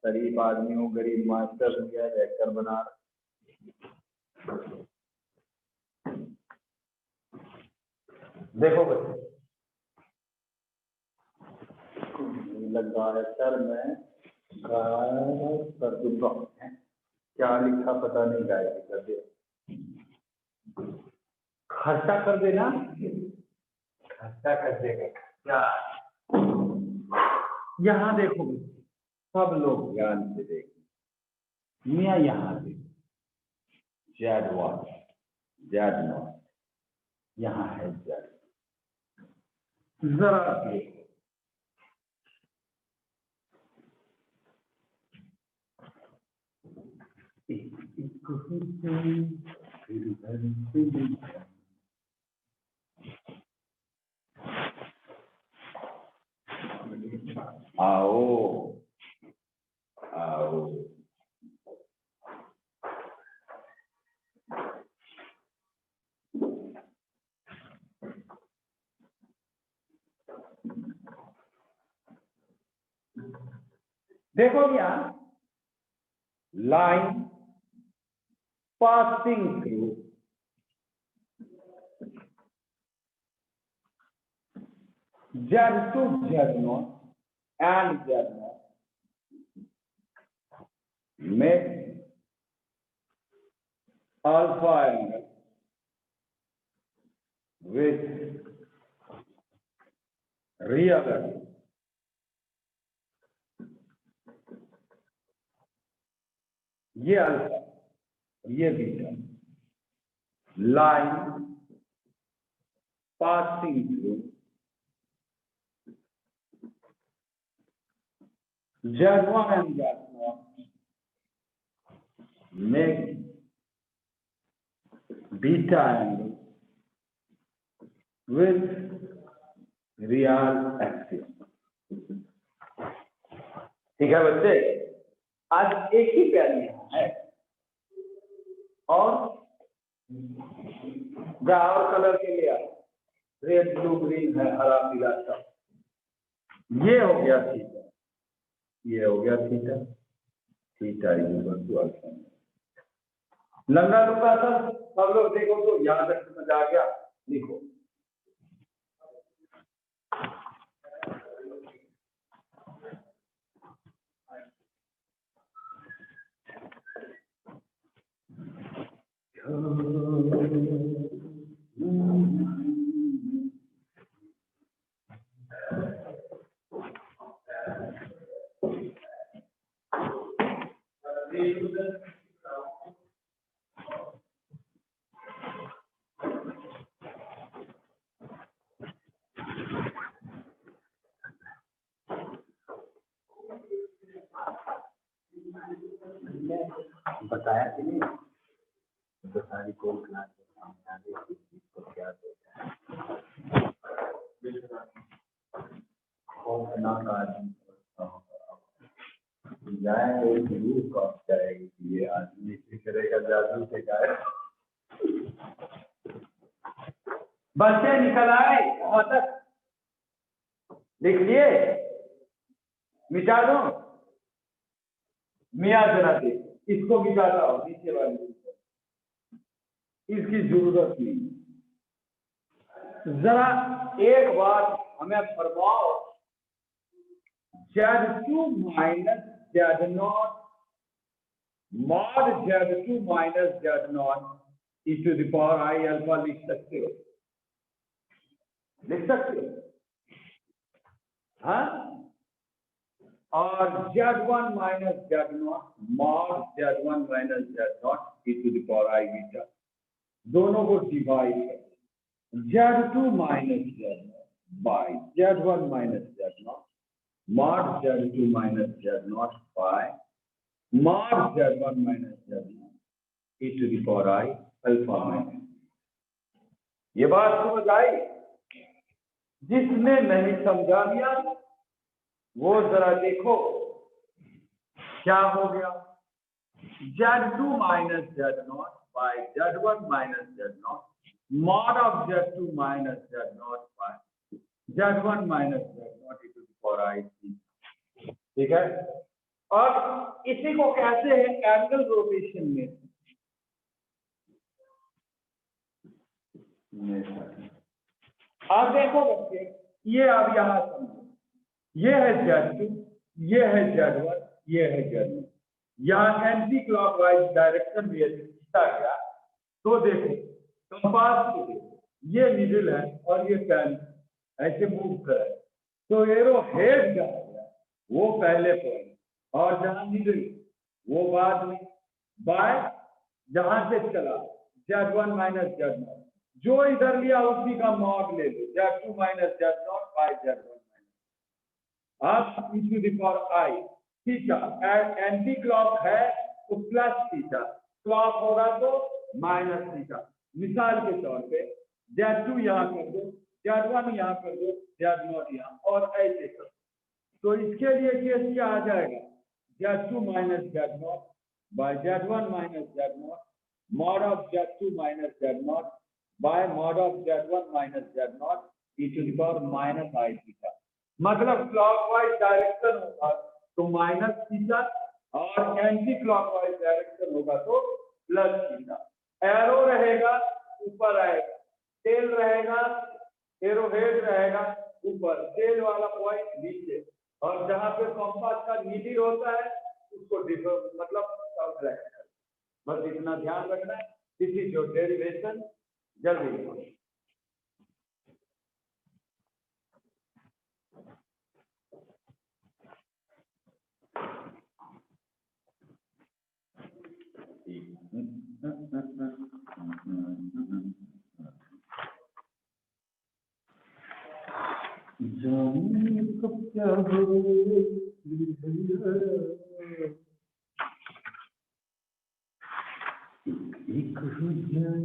गरीब आदमी हूँ, गरीब मास्टर हूँ, यार हैकर बना रहा। देखो बच्चे, लगा है सर मैं कर दूंगा। क्या लिखा पता नहीं, गायब कर दे। खर्चा कर देना, खर्चा कर देगा क्या? यहाँ देखो सब लोग ध्यान से देखो। मियाँ यहाँ देखो, जेड नॉट यहाँ है जेड। जरा देखो, आओ आओ। देखो यहाँ line passing through Z2 Z0 and Z0 make alpha angle with real angle. ये अल्फा, ये beta, line passing through Z1 and Z0 make beta angle with real axis. ठीक है बच्चे, आज एक ही पैर यहाँ है और और कलर के लिए रेड ब्लू ग्रीन है, हरा पीला सब। ये हो गया थीटा, ये हो गया theta, theta equal to alpha. लंबा लंबा सब लोग देखो तो याद रखने में आ गया, लिखो। बताया कि नहीं तो सारी कोल क्लास के सामने आ गई इसको क्या देता है। खौफनाक आदमी जाएंगे जरूर कब जाएगी, ये आदमी इसी करेगा जादू से जाए। बच्चे निकल आए, वहां तक लिख लिए, मिटा दो। मियाँ जरा देख, इसको मिटाता हो, नीचे वाले इसकी जरूरत नहीं। जरा एक बात हमें फरमाओ, Z2 minus Z0 mod Z2 minus Z0 e to the power I alpha लिख सकते हो, लिख सकते हो, हाँ? और Z1 minus Z0 mod Z1 minus Z0 e to the power I beta, दोनों को डिवाइड कर Z2 minus Z0 by Z1 minus Z0 mod Z2 minus Z0 by mod Z1 minus Z0 e to the power I alpha minus. ये बात समझ आई? जिसने नहीं समझा दिया वो जरा देखो क्या हो गया। Z2 minus Z0 by Z1 minus Z0 mod of Z2 minus Z0 by Z1 minus Z0 e to the power I, ठीक है। और इसी को कहते हैं एंगल रोटेशन में। अब देखो बच्चे, ये अब यहां समझो, ये है Z2, ये है Z1, ये है Z0। यहाँ एंटी क्लॉकवाइज डायरेक्शन में यदि खींचा गया तो देखो कंपास को देखो, ये निडल है और ये पेन ऐसे मूव कर रहा है, तो एरो हेड जहाँ गया वो पहले पॉइंट और जहां निडल वो बाद में, बाय जहां से चला Z1 माइनस Z0, जो इधर लिया उसी का मॉड ले लो, Z2 minus Z0 by Z1 minus, अब e to the power I थीटा, एंटी क्लॉक है तो प्लस थीटा, क्लॉक होगा तो माइनस थीटा। मिसाल के तौर पे Z2 यहाँ कर दो, Z1 यहाँ कर दो, Z0 यहाँ, और ऐसे कर दो। तो इसके लिए केस क्या आ जाएगा, Z2 minus Z0 by Z1 minus Z0 mod of Z2 minus Z0 by mod of Z1 minus Z0 e to the power minus I theta. मतलब क्लॉकवाइज डायरेक्शन होगा तो माइनस थीटा और एंटी क्लॉकवाइज डायरेक्शन होगा तो प्लस थीटा। एरो रहेगा ऊपर आएगा, टेल रहेगा, एरो हेड रहेगा ऊपर, टेल वाला पॉइंट नीचे, और जहां पे कंपास का नीडल होता है उसको मतलब सब्ट्रैक्ट करना। बस इतना ध्यान रखना है। This is your derivation. जल्दी जाने कब क्या हो, एक हो जाए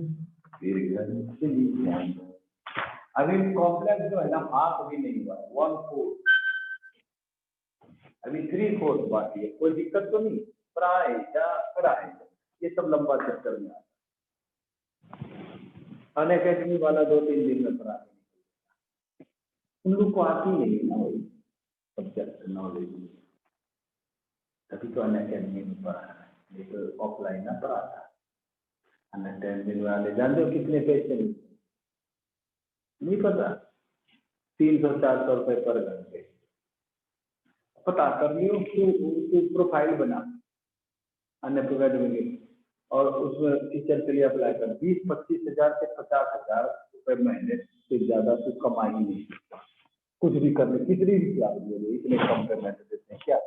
फिर घर चली जाए। अभी कॉम्प्लेक्स जो है ना हाफ भी नहीं हुआ, 1/4, अभी 3/4 बाकी है। कोई दिक्कत तो नहीं, प्राय ये सब लंबा चक्कर में आता है। अनअकैडमी वाला 2-3 दिन में पढ़ा, उन लोग को आती नहीं है ना वही सब्जेक्ट नॉलेज, तभी तो अनअकैडमी में पढ़ा है, ये तो ऑफलाइन ना पढ़ाता है। अनअकैडमी वाले जानते हो कितने पैसे नहीं पता, 300-400 रुपए पर घंटे। पता कर लियो, तू प्रोफाइल बना अनअकैडमी और उसमें टीचर के लिए अप्लाई कर। 20-25 हजार से 50 हजार रुपए महीने से ज्यादा तू कमा ही नहीं सकता। कुछ भी करने, कितनी भी क्लास ले लो, इतने कम पेमेंट देते हैं क्या।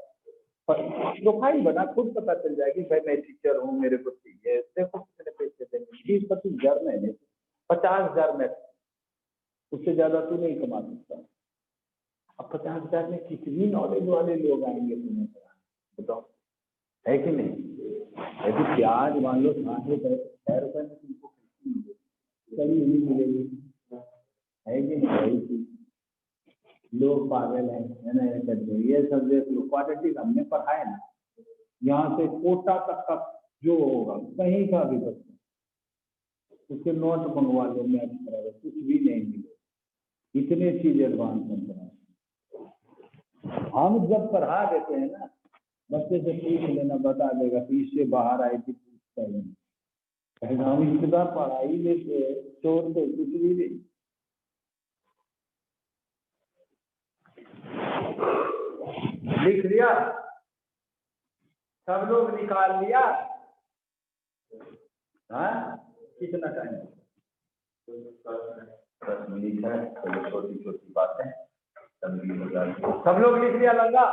प्रोफाइल बना, खुद पता चल जाएगी भाई मैं टीचर हूँ, मेरे को चाहिए, देखो कितने पैसे देंगे। 20-25 हजार महीने, 50 हजार में, उससे ज्यादा तू नहीं कमा सकता। अब 50 हजार में कितनी नॉलेज वाले लोग आएंगे तुम्हें पढ़ाने, बताओ, है कि नहीं। यदि प्याज मान लो 5 रुपए 6 रुपए में तुमको कहीं नहीं मिलेगी, है कि नहीं। लोग पागल हैं, ये सब देख लो, क्वाड्रेटिक हमने पढ़ा है ना, यहाँ से कोटा तक का जो होगा कहीं का भी बच्चा, उसके नोट मंगवा लो, मैथ करा, कुछ भी नहीं मिले। इतने चीज एडवांस में पढ़ा, हम जब पढ़ा देते हैं ना, बच्चे से पूछ लेना, बता देगा कि इससे बाहर आई थी, पूछता नहीं। हम इतना पढ़ाई लेते छोड़ दो, कुछ भी नहीं। लिख लिया सब लोग, निकाल लिया, हाँ कितना टाइम है? 10 मिनट है। चलो छोटी छोटी बातें सब लोग लिख लिया लंगा?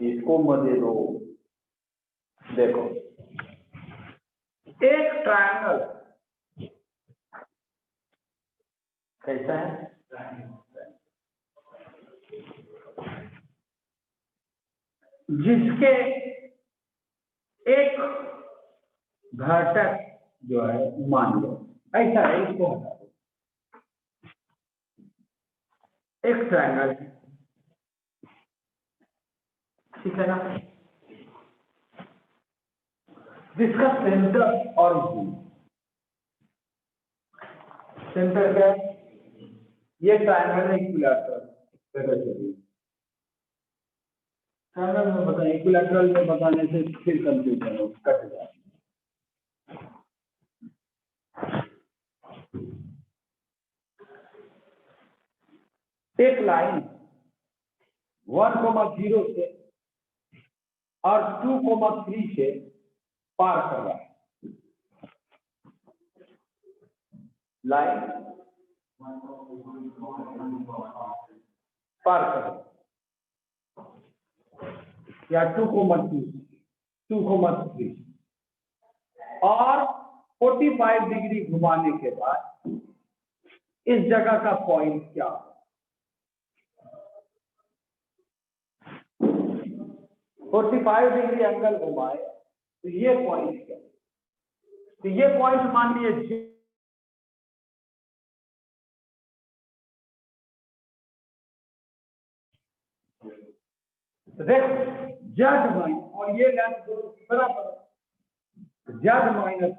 इसको मत दे दो। देखो एक ट्रायंगल कैसा है? जिसके एक घटक जो है मान लो ऐसा है, इसको हटा दो। एक ट्रायंगल है, ठीक है ना, जिसका सेंटर और सेंटर क्या है? ये ट्रायंगल है इक्विलैटरल। ट्रायंगल में बताएं, इक्विलैटरल में बताने से फिर कंफ्यूजन हो, कट जाए। एक लाइन 1,0 से और 2,3 से पार कर रहा है। लाइन पार कर या 2,3 और 45 डिग्री घुमाने के बाद इस जगह का पॉइंट क्या? 45 डिग्री एंगल घुमाए तो ये पॉइंट क्या? तो ये पॉइंट मान लीजिए देखो जेड माइनस, और ये लेंथ बराबर z -1/2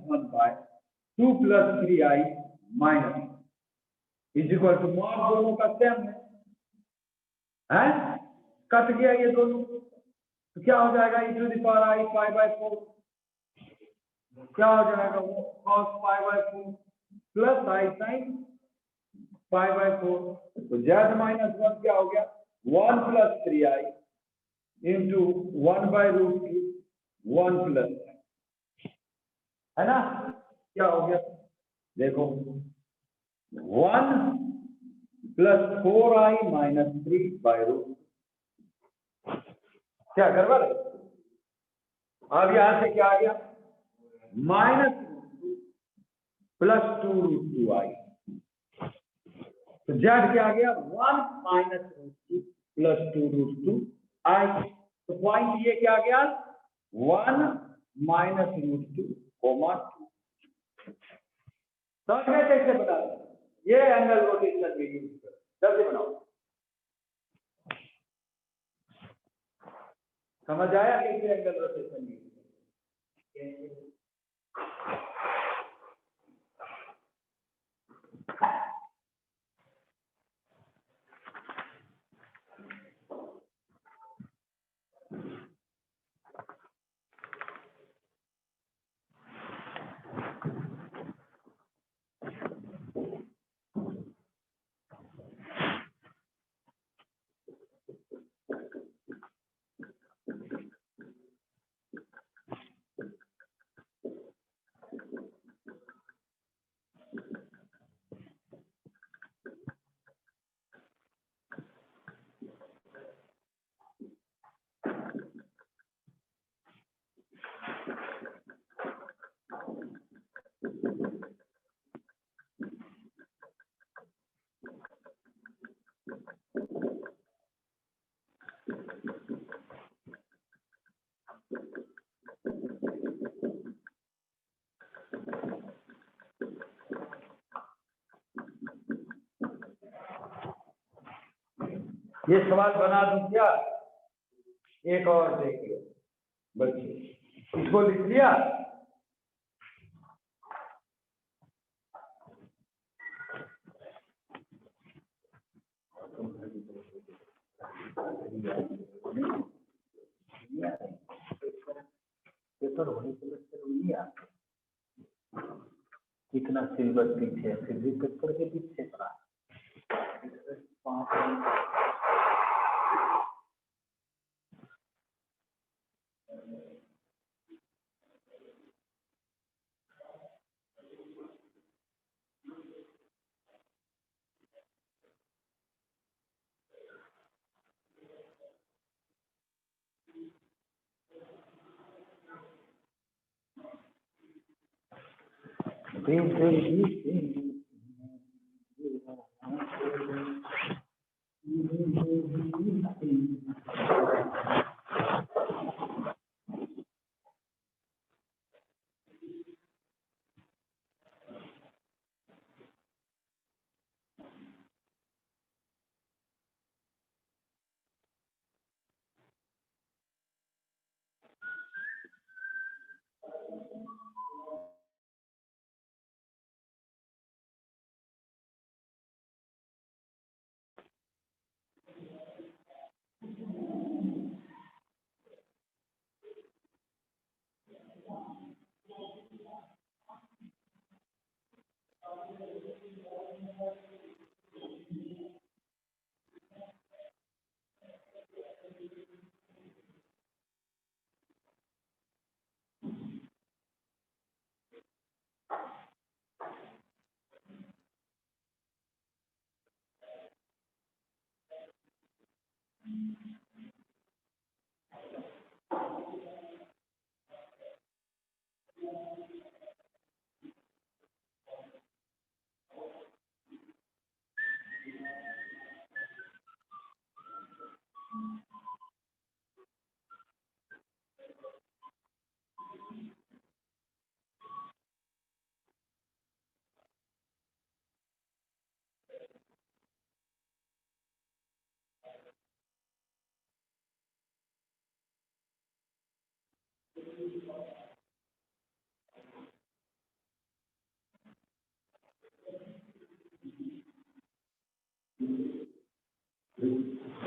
+ 3i minus is equal to mod दोनों का सेम है, कट गया ये दोनों, तो क्या हो जाएगा? e⁻i π/4 क्या हो जाएगा? वो cos π/4 प्लस i sin π/4। तो z -1 क्या हो गया? 1 + 3i इंटू 1/√2 1 प्लस, है ना? क्या हो गया? देखो 1 + 4i - 3/√2। क्या गड़बड़ है? अब यहां से क्या आ गया? -√2 + 2√2i। तो z क्या आ गया? 1 -√2 + 2√2i। तो पॉइंट ये क्या आ गया? 1 -√2, 2। समझ में कैसे बना? ये एंगल रोटेशन में यूज कर, जल्दी बनाओ। समझ आया कैसे एंगल रोटेशन में? ये सवाल बना दूं क्या? एक और देख लो बच्चे, इसको लिख लिया? पेपर होने के लिए नहीं आता कितना सिल्वर पीछे फिर भी पेपर के पीछे पड़ा 5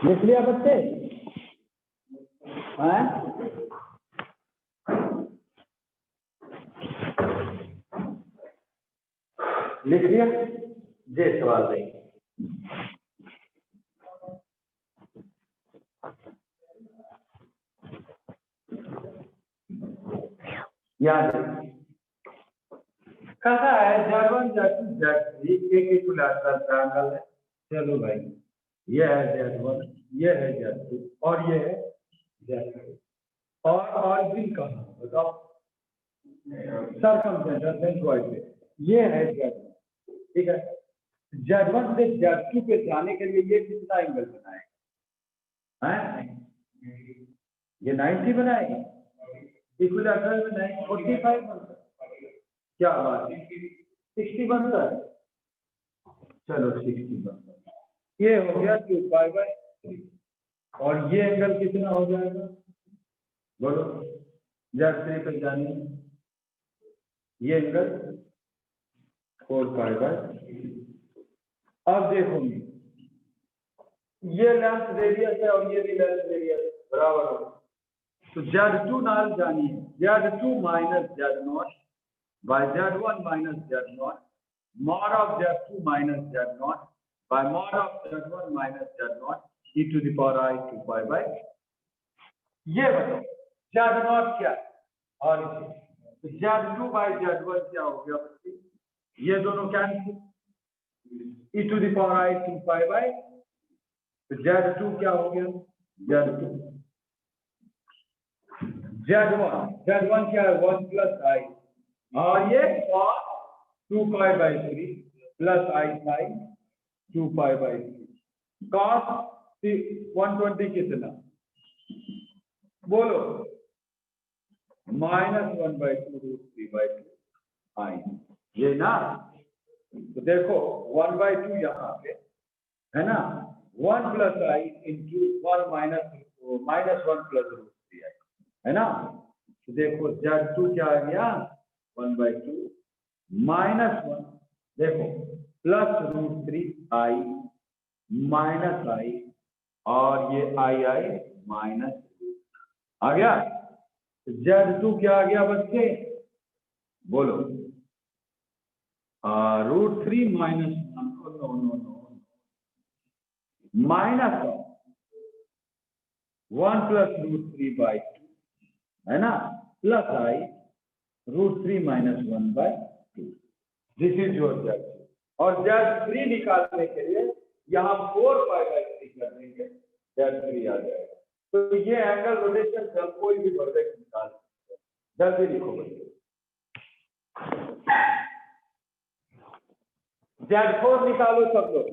लिख लिया बच्चे हैं लिख लिया जे सवाल नहीं याद कैसा है Z1 Z2 Z3 एक इक्विलैटरल ट्रायंगल है चलो भाई ये है Z1 ये है Z2 और ये है Z3 और ऑरिजिन कहाँ बताओ सर्कमटेंस सेंट्रॉइड ये है Z1 ठीक है Z1 से Z2 पे जाने के लिए ये कितना एंगल बनाएगा हैं ये 90 बनाएगा इक्विलैटरल में 45 बनता है क्या बात है 60 बनता है चलो 60 बनता है ये हो गया 2π/3 और ये एंगल कितना हो जाएगा बोलो Z3 पे जाने ये एंगल 4π/3 अब देखो ये लेंथ रेडियस है और ये भी लेंथ रेडियस बराबर हो तो Z2 नाल जानिए Z2 minus Z0 by Z1 minus Z0 mod of Z2 minus Z0 by mod of Z1 minus Z0 e to the power I 2π/3 ये बताओ Z0 क्या है और Z2 by Z1 क्या हो गया बच्चे ये दोनों cancel e to the power I 2π/3 तो Z2 क्या हो गया Z1 क्या है 1 plus I और ये cos 2π/3 plus I sin 2π/3 cos 120 कितना बोलो -1/2√3/2 I ये ना तो देखो 1/2 यहाँ पे है ना 1 plus I into 1 minus 1 plus √3I है ना तो देखो Z2 क्या आ गया 1/2 -1 देखो plus √3I minus I और ये आई माइनस आ गया। Z2 क्या आ गया बच्चे, बोलो। √3 माइनस माइनस 1 प्लस √3/2 है ना, plus I √3 minus 1/2। This is your Z2। और Z3 निकालने के लिए यहाँ 4π/3 कर देंगे, Z3 आ जाएगा। तो ये एंगल रोटेशन से हम कोई भी वर्टेक्स निकाल सकते हैं। जल्दी लिखो बच्चे। Z4 निकालो सब लोग।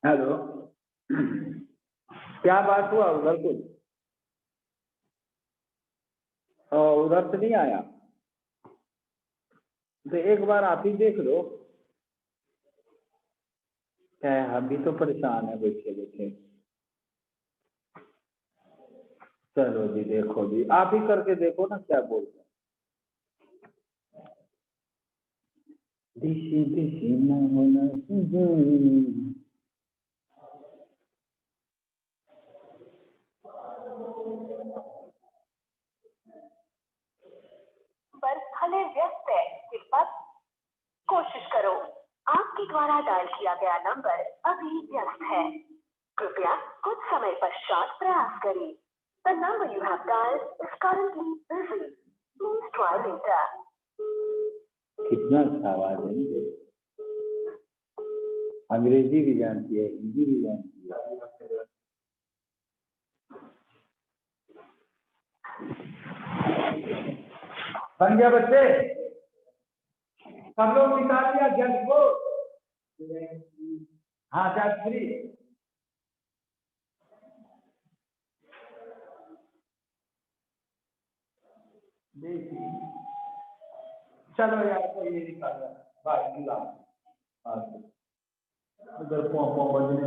हेलो, क्या बात हुआ उधर कुछ? उधर से नहीं आया तो एक बार आप ही देख लो। क्या है, हम भी तो परेशान है बैठे बैठे। चलो जी, देखो जी, आप ही करके देखो ना क्या बोलते हैं। दिशी दिशी ना होना पर भले व्यस्त है, इस पर कोशिश करो। आपके द्वारा डायल किया गया नंबर अभी व्यस्त है, कृपया कुछ समय पश्चात प्रयास करें। The number you have dialed is currently busy. Please try later. कितना अच्छा आवाज है इनके। अंग्रेजी भी जानती है, हिंदी भी जानती है। बन गया बच्चे, सब लोग निकाल लिया जज को। हाँ, Z3 देखिए। चलो यार, कोई ये निकाल रहा है, बाय, उधर पॉ बजने